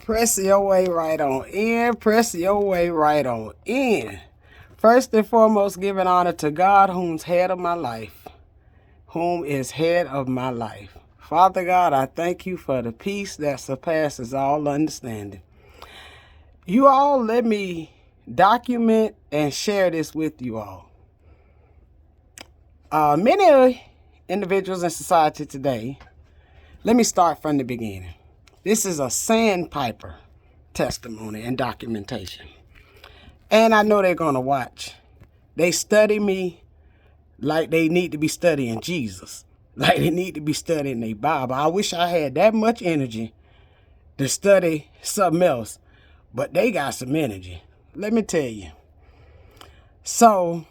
Press your way right on in. Press your way right on in. First and foremost, giving honor to God, whom's head of my life. Whom is head of my life. Father God, I thank you for the peace that surpasses all understanding. You all let me document and share this with you all. Many individuals in society today, let me start from the beginning. This is a sandpiper testimony and documentation. And I know they're going to watch. They study me like they need to be studying Jesus. Like they need to be studying their Bible. I wish I had that much energy to study something else. But they got some energy. Let me tell you. So,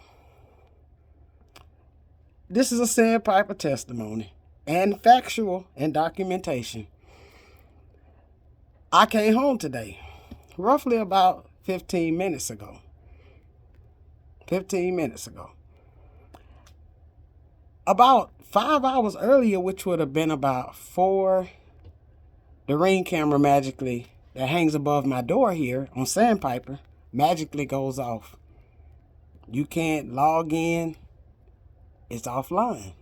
this is a sandpiper testimony and factual and documentation. I came home today, roughly about 15 minutes ago. 15 minutes ago. About 5 hours earlier, which would have been about 4, the Ring camera magically that hangs above my door here on Sandpiper magically goes off. You can't log in. It's offline.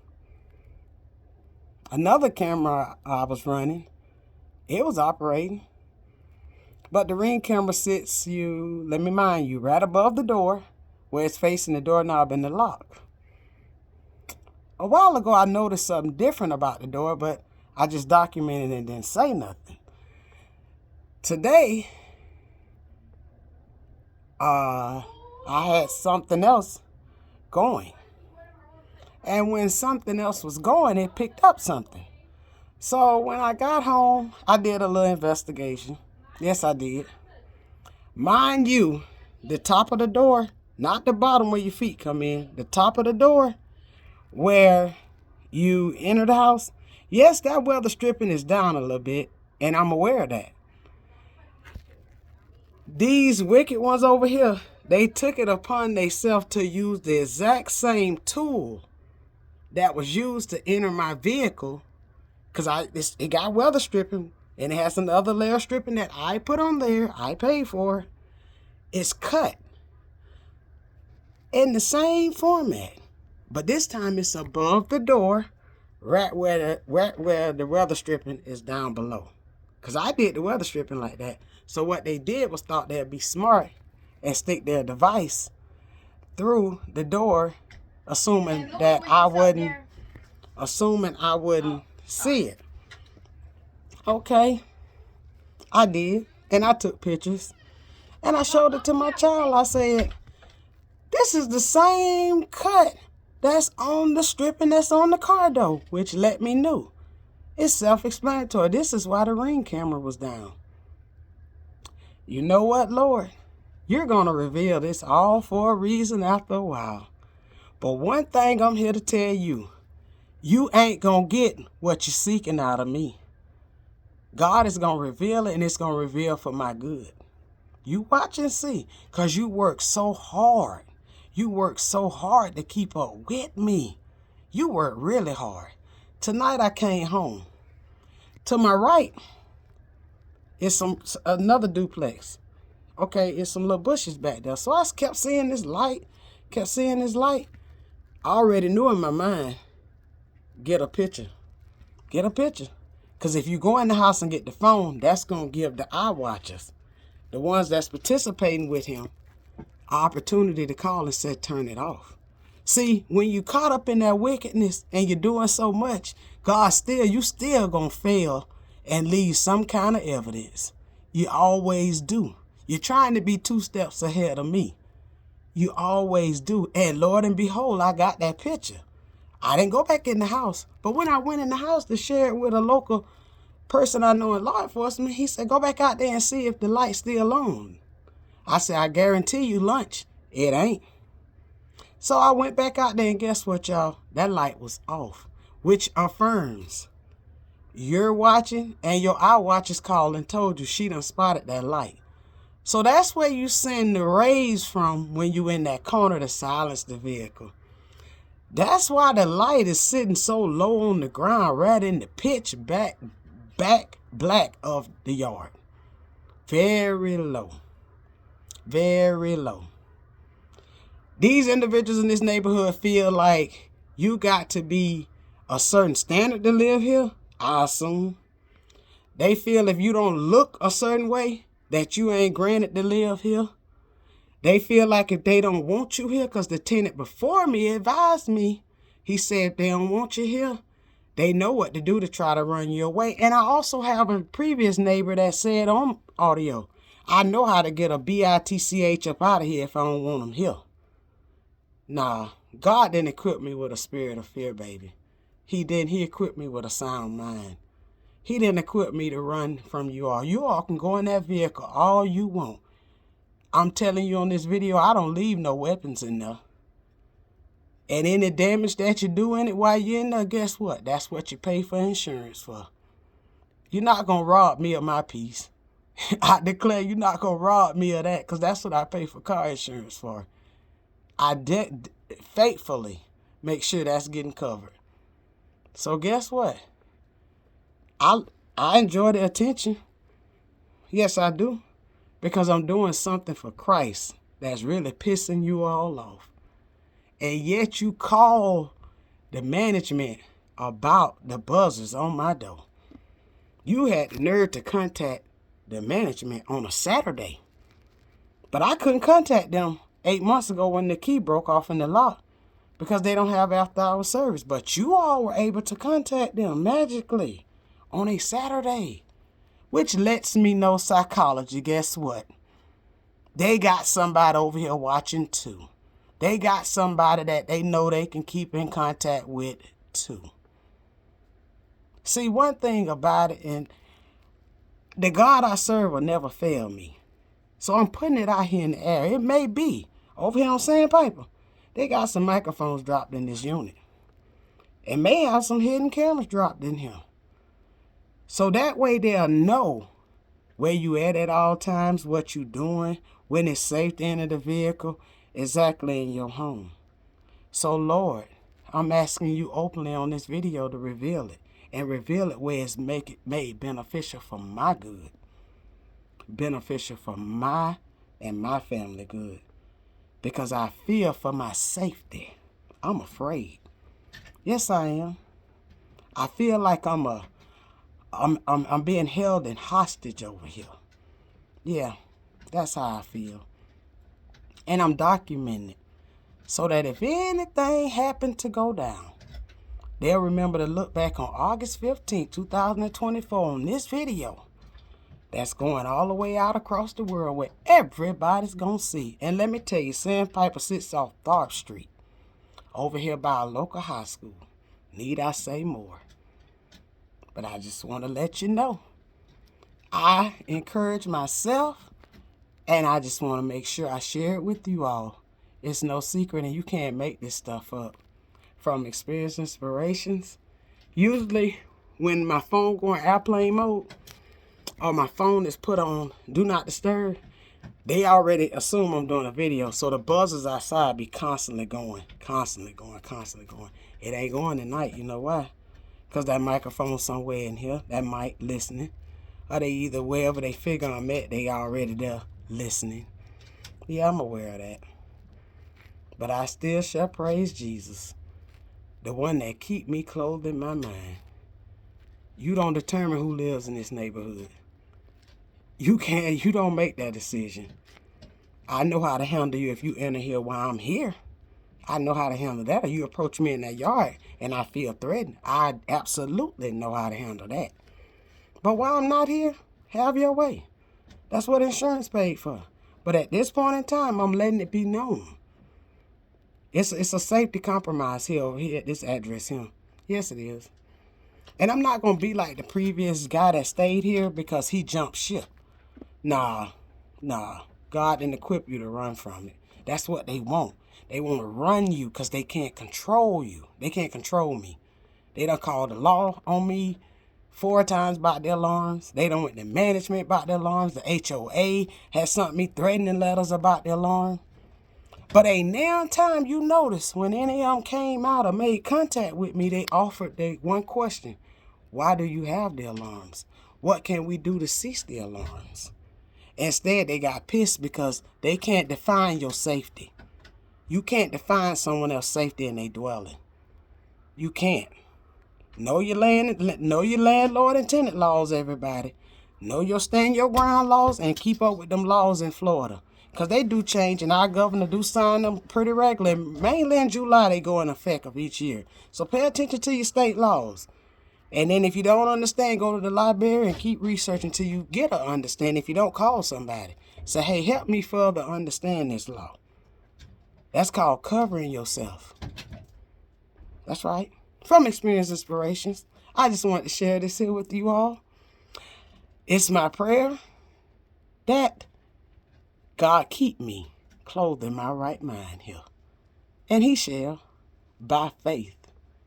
Another camera I was running, it was operating. But the Ring camera sits let me mind you, right above the door where it's facing the doorknob and the lock. A while ago, I noticed something different about the door, but I just documented it and didn't say nothing. Today, I had something else going. And when something else was going, it picked up something. So when I got home, I did a little investigation. Yes, I did. Mind you, the top of the door, not the bottom where your feet come in, the top of the door where you enter the house, yes, that weather stripping is down a little bit, and I'm aware of that. These wicked ones over here, they took it upon themselves to use the exact same tool that was used to enter my vehicle, because it got weather stripping, and it has another layer of stripping that I put on there, I paid for. It's cut in the same format, but this time it's above the door, right where the weather stripping is down below. Because I did the weather stripping like that. So what they did was thought they'd be smart and stick their device through the door, assuming I wouldn't see it. Okay, I did, and I took pictures, and I showed it to my child. I said, this is the same cut that's on the stripping that's on the car door, which let me know. It's self-explanatory. This is why the Ring camera was down. You know what, Lord? You're going to reveal this all for a reason after a while. But one thing I'm here to tell you, you ain't going to get what you're seeking out of me. God is going to reveal it, and it's going to reveal for my good. You watch and see, because you work so hard. You work so hard to keep up with me. You work really hard. Tonight I came home. To my right is another duplex. Okay, it's some little bushes back there. So I kept seeing this light. I already knew in my mind, get a picture. Because if you go in the house and get the phone, that's going to give the eye watchers, the ones that's participating with him, an opportunity to call and say, turn it off. See, when you caught up in that wickedness and you're doing so much, you still going to fail and leave some kind of evidence. You always do. You're trying to be 2 steps ahead of me. You always do. And Lord and behold, I got that picture. I didn't go back in the house. But when I went in the house to share it with a local person I know in law enforcement, he said, go back out there and see if the light's still on. I said, I guarantee you lunch. It ain't. So I went back out there, and guess what, y'all? That light was off, which affirms you're watching and your eye watcher's called and told you she done spotted that light. So that's where you send the rays from when you in that corner to silence the vehicle. That's why the light is sitting so low on the ground, right in the pitch black of the yard. Very low. Very low. These individuals in this neighborhood feel like you got to be a certain standard to live here, I assume. They feel if you don't look a certain way, that you ain't granted to live here. They feel like if they don't want you here, because the tenant before me advised me, he said if they don't want you here, they know what to do to try to run you away. And I also have a previous neighbor that said on audio, I know how to get a bitch up out of here if I don't want them here. Nah, God didn't equip me with a spirit of fear, baby. He didn't. He equipped me with a sound mind. He didn't equip me to run from you all. You all can go in that vehicle all you want. I'm telling you on this video, I don't leave no weapons in there. And any damage that you do in it while you're in there, guess what? That's what you pay for insurance for. You're not going to rob me of my peace. I declare you're not going to rob me of that, because that's what I pay for car insurance for. I faithfully make sure that's getting covered. So guess what? I enjoy the attention. Yes, I do. Because I'm doing something for Christ that's really pissing you all off. And yet you call the management about the buzzers on my door. You had the nerve to contact the management on a Saturday. But I couldn't contact them 8 months ago when the key broke off in the lock, because they don't have after-hour service. But you all were able to contact them magically on a Saturday, which lets me know psychology. Guess what? They got somebody over here watching too. They got somebody that they know they can keep in contact with too. See, one thing about it, and the God I serve will never fail me. So I'm putting it out here in the air. It may be over here on Sandpiper, they got some microphones dropped in this unit. And may have some hidden cameras dropped in here. So that way they'll know where you at all times, what you doing, when it's safe to enter the vehicle, exactly in your home. So Lord, I'm asking you openly on this video to reveal it, and reveal it where it's made beneficial for my good, beneficial for my and my family good, because I fear for my safety. I'm afraid. Yes, I am. I feel like I'm being held in hostage over here. Yeah, that's how I feel. And I'm documenting it so that if anything happened to go down, they'll remember to look back on August 15, 2024 on this video that's going all the way out across the world where everybody's going to see. And let me tell you, Sandpiper sits off Tharp Street over here by a local high school. Need I say more? But I just want to let you know, I encourage myself, and I just want to make sure I share it with you all. It's no secret, and you can't make this stuff up. From Experience Inspirations, usually when my phone going airplane mode, or my phone is put on Do Not Disturb, they already assume I'm doing a video. So the buzzers outside be constantly going, constantly going, constantly going. It ain't going tonight. You know why? Because that microphone somewhere in here, that mic listening. Or they either wherever they figure I'm at, they already there listening. Yeah, I'm aware of that. But I still shall praise Jesus, the one that keep me clothed in my mind. You don't determine who lives in this neighborhood. You don't make that decision. I know how to handle you if you enter here while I'm here. I know how to handle that. Or you approach me in that yard and I feel threatened, I absolutely know how to handle that. But while I'm not here, have your way. That's what insurance paid for. But at this point in time, I'm letting it be known. It's a safety compromise here at this address here. Yes, it is. And I'm not going to be like the previous guy that stayed here because he jumped ship. Nah. God didn't equip you to run from it. That's what they want. They want to run you because they can't control you. They can't control me. They done called the law on me 4 times about the alarms. They done went to management about the alarms. The HOA has sent me threatening letters about the alarm. But ain't now time you notice when any of them came out or made contact with me, they offered one question. Why do you have the alarms? What can we do to cease the alarms? Instead, they got pissed because they can't define your safety. You can't define someone else's safety in their dwelling. You can't. Know your landlord and tenant laws, everybody. Know your stand your ground laws and keep up with them laws in Florida. Because they do change, and our governor do sign them pretty regularly. Mainly in July, they go in effect of each year. So pay attention to your state laws. And then if you don't understand, go to the library and keep researching till you get an understanding. If you don't, call somebody. Say, hey, help me further understand this law. That's called covering yourself. That's right. From Experience Inspirations, I just want to share this here with you all. It's my prayer that God keep me clothed in my right mind here. And he shall, by faith,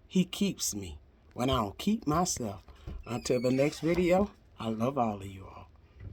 he keeps me when I don't keep myself. Until the next video, I love all of you all.